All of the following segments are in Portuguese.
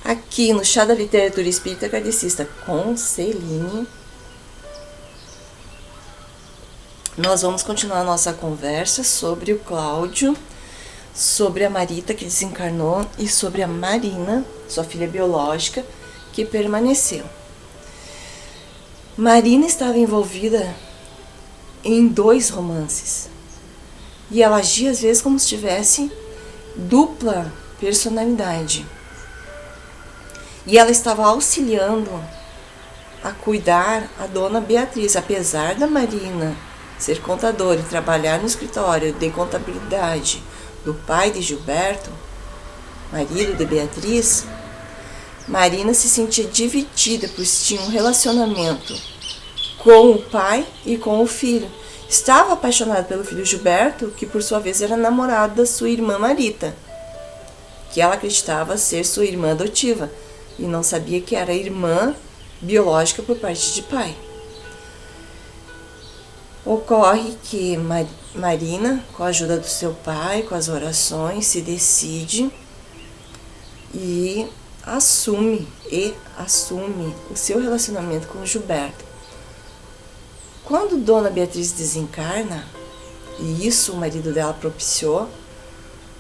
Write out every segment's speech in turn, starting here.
Aqui no Chá da Literatura Espírita Kardecista com Celine, nós vamos continuar a nossa conversa sobre o Cláudio, sobre a Marita que desencarnou e sobre a Marina, sua filha biológica, que permaneceu. Marina estava envolvida em 2 romances e ela agia às vezes como se tivesse dupla personalidade. E ela estava auxiliando a cuidar a dona Beatriz, apesar da Marina ser contadora e trabalhar no escritório de contabilidade do pai de Gilberto, marido de Beatriz. Marina se sentia dividida, pois tinha um relacionamento com o pai e com o filho. Estava apaixonada pelo filho Gilberto, que por sua vez era namorado da sua irmã Marita, que ela acreditava ser sua irmã adotiva, e não sabia que era irmã biológica por parte de pai. Ocorre que Marina, com a ajuda do seu pai, com as orações, se decide e assume o seu relacionamento com o Gilberto. Quando Dona Beatriz desencarna, e isso o marido dela propiciou,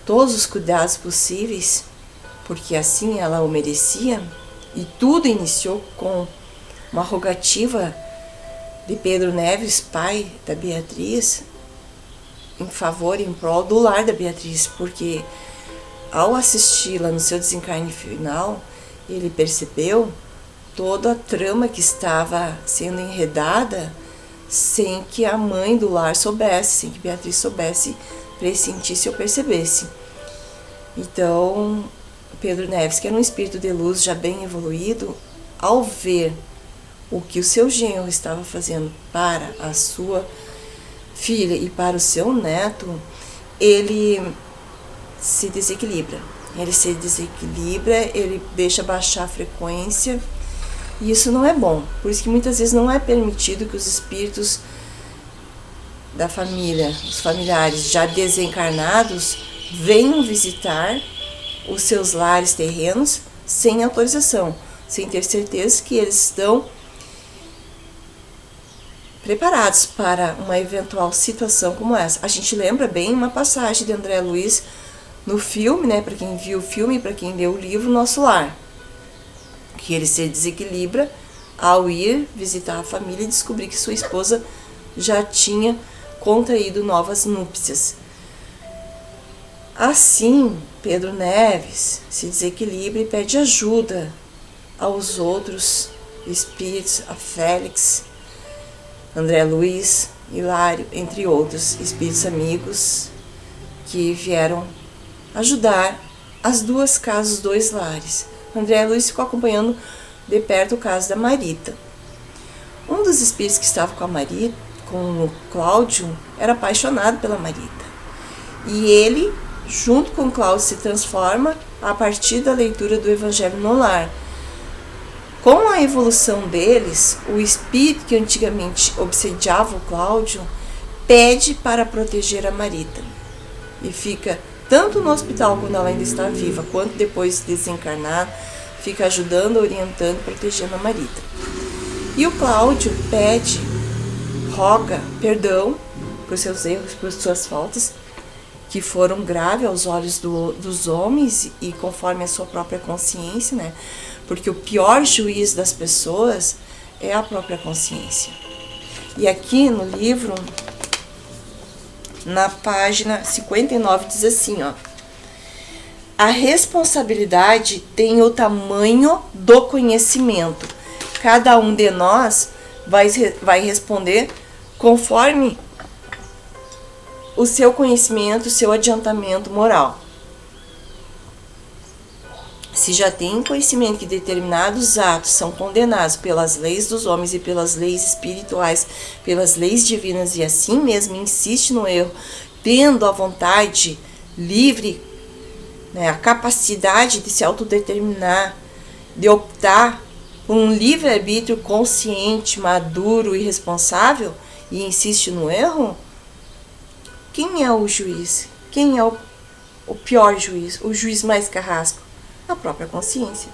todos os cuidados possíveis, porque assim ela o merecia, e tudo iniciou com uma rogativa de Pedro Neves, pai da Beatriz, em favor e em prol do lar da Beatriz, porque ao assisti-la no seu desencarne final, ele percebeu toda a trama que estava sendo enredada sem que a mãe do lar soubesse, sem que Beatriz soubesse, pressentisse ou percebesse. Então, Pedro Neves, que era um espírito de luz já bem evoluído, ao ver o que o seu genro estava fazendo para a sua filha e para o seu neto, ele se desequilibra. Ele deixa baixar a frequência, e isso não é bom. Por isso que muitas vezes não é permitido que os espíritos da família, os familiares já desencarnados, venham visitar os seus lares terrenos sem autorização, sem ter certeza que eles estão preparados para uma eventual situação como essa. A gente lembra bem uma passagem de André Luiz no filme, né, para quem viu o filme e para quem leu o livro Nosso Lar, que ele se desequilibra ao ir visitar a família e descobrir que sua esposa já tinha contraído novas núpcias. Assim, Pedro Neves se desequilibra e pede ajuda aos outros espíritos, a Félix, André Luiz, Hilário, entre outros espíritos amigos que vieram ajudar as 2 casas, os 2 lares. André Luiz ficou acompanhando de perto o caso da Marita. Um dos espíritos que estava com a Marita, com o Cláudio, era apaixonado pela Marita. E ele, junto com o Cláudio, se transforma a partir da leitura do Evangelho no Lar. Com a evolução deles, o espírito que antigamente obsediava o Cláudio pede para proteger a Marita. E fica tanto no hospital quando ela ainda está viva, quanto depois de desencarnar, fica ajudando, orientando, protegendo a Marita. E o Cláudio roga perdão por seus erros, por suas faltas, que foram graves aos olhos dos homens e conforme a sua própria consciência, né? Porque o pior juiz das pessoas é a própria consciência. E aqui no livro, na página 59, diz assim, ó: a responsabilidade tem o tamanho do conhecimento. Cada um de nós vai responder conforme o seu conhecimento, o seu adiantamento moral. Se já tem conhecimento que determinados atos são condenados pelas leis dos homens e pelas leis espirituais, pelas leis divinas, e assim mesmo insiste no erro, tendo a vontade livre, né, a capacidade de se autodeterminar, de optar por um livre-arbítrio consciente, maduro e responsável, e insiste no erro, quem é o juiz? Quem é o pior juiz? O juiz mais carrasco? A própria consciência.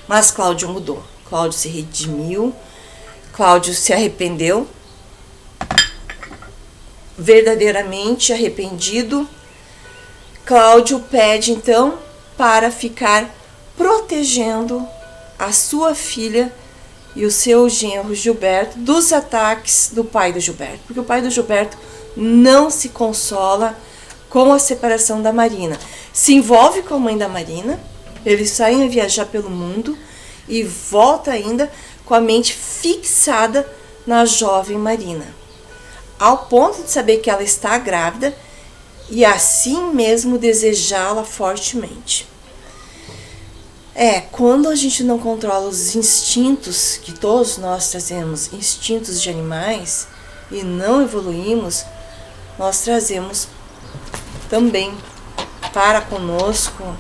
Mas Cláudio mudou. Cláudio se redimiu. Cláudio se arrependeu. Verdadeiramente arrependido. Cláudio pede então para ficar protegendo a sua filha e o seu genro Gilberto dos ataques do pai do Gilberto. Porque o pai do Gilberto não se consola com a separação da Marina. Se envolve com a mãe da Marina, eles saem a viajar pelo mundo e volta ainda com a mente fixada na jovem Marina, ao ponto de saber que ela está grávida e assim mesmo desejá-la fortemente. Quando a gente não controla os instintos que todos nós trazemos, instintos de animais, e não evoluímos, nós trazemos também para conosco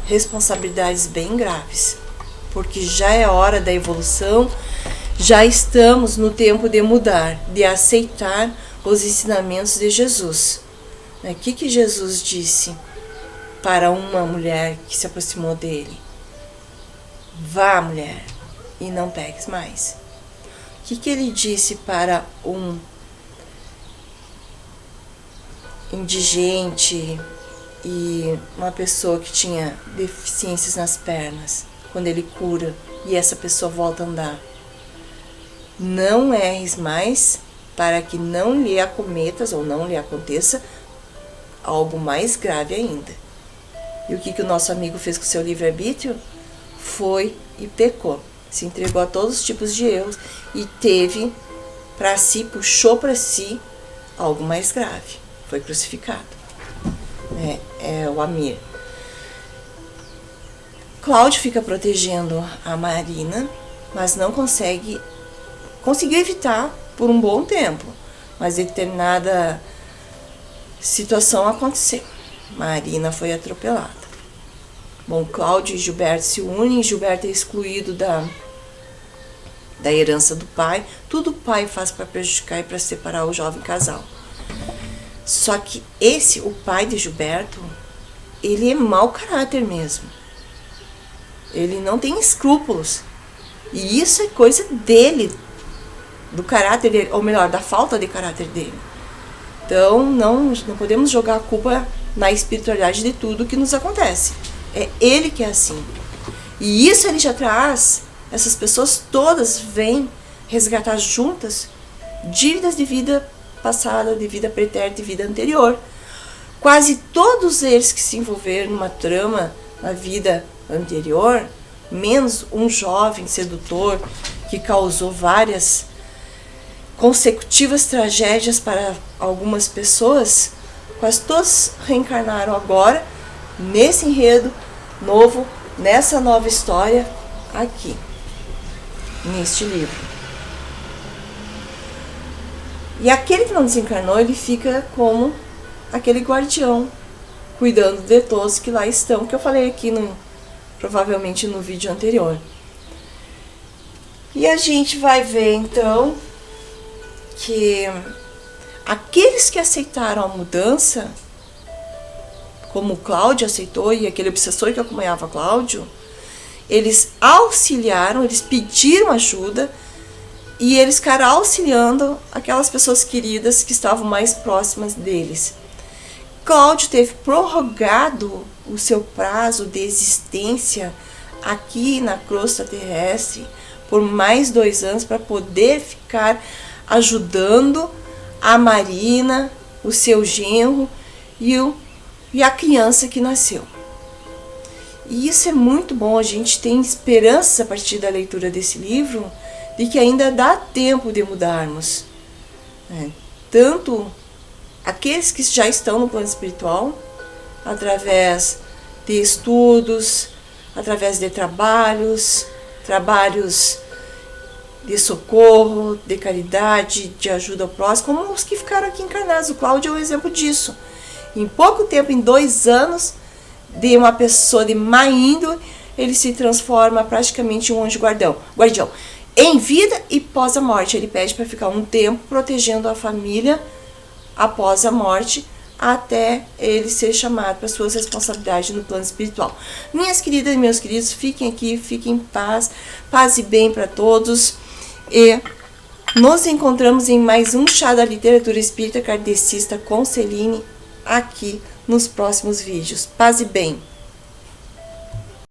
responsabilidades bem graves, porque já é hora da evolução, já estamos no tempo de mudar, de aceitar os ensinamentos de Jesus. O que Jesus disse para uma mulher que se aproximou dele? Vá, mulher, e não peques mais. O que ele disse para um indigente e uma pessoa que tinha deficiências nas pernas, quando ele cura e essa pessoa volta a andar? Não erres mais, para que não lhe acometas ou não lhe aconteça algo mais grave ainda. E o que o nosso amigo fez com o seu livre-arbítrio? Foi e pecou. Se entregou a todos os tipos de erros e teve para si, puxou para si algo mais grave. Foi crucificado. É o Amir. Cláudio fica protegendo a Marina, mas não conseguiu evitar por um bom tempo. Mas determinada situação aconteceu. Marina foi atropelada. Bom, Cláudio e Gilberto se unem. Gilberto é excluído da herança do pai. Tudo o pai faz para prejudicar e para separar o jovem casal. Só que o pai de Gilberto, ele é mau caráter mesmo. Ele não tem escrúpulos. E isso é coisa dele, do caráter dele, ou melhor, da falta de caráter dele. Então, não podemos jogar a culpa na espiritualidade de tudo que nos acontece. É ele que é assim. E isso ele já traz, essas pessoas todas vêm resgatar juntas dívidas de vida passada, de vida pretérita, de vida anterior. Quase todos eles que se envolveram numa trama na vida anterior, menos um jovem sedutor que causou várias consecutivas tragédias para algumas pessoas, quase todos reencarnaram agora nesse enredo novo, nessa nova história aqui, neste livro. E aquele que não desencarnou, ele fica como aquele guardião, cuidando de todos que lá estão, que eu falei aqui provavelmente no vídeo anterior. E a gente vai ver então que aqueles que aceitaram a mudança, como o Cláudio aceitou e aquele obsessor que acompanhava Cláudio, eles auxiliaram, eles pediram ajuda e eles ficaram auxiliando aquelas pessoas queridas que estavam mais próximas deles. Cláudio teve prorrogado o seu prazo de existência aqui na crosta terrestre por mais 2 anos para poder ficar ajudando a Marina, o seu genro e a criança que nasceu. E isso é muito bom, a gente tem esperança a partir da leitura desse livro de que ainda dá tempo de mudarmos. Tanto aqueles que já estão no plano espiritual, através de estudos, através de trabalhos de socorro, de caridade, de ajuda ao próximo, como os que ficaram aqui encarnados. O Cláudio é um exemplo disso. Em pouco tempo, em 2 anos, de uma pessoa de má índole, ele se transforma praticamente em um anjo guardião. Em vida e pós a morte. Ele pede para ficar um tempo protegendo a família após a morte, até ele ser chamado para suas responsabilidades no plano espiritual. Minhas queridas e meus queridos, fiquem aqui, fiquem em paz, paz e bem para todos, e nos encontramos em mais um Chá da Literatura Espírita Kardecista com Celine, aqui nos próximos vídeos. Paz e bem!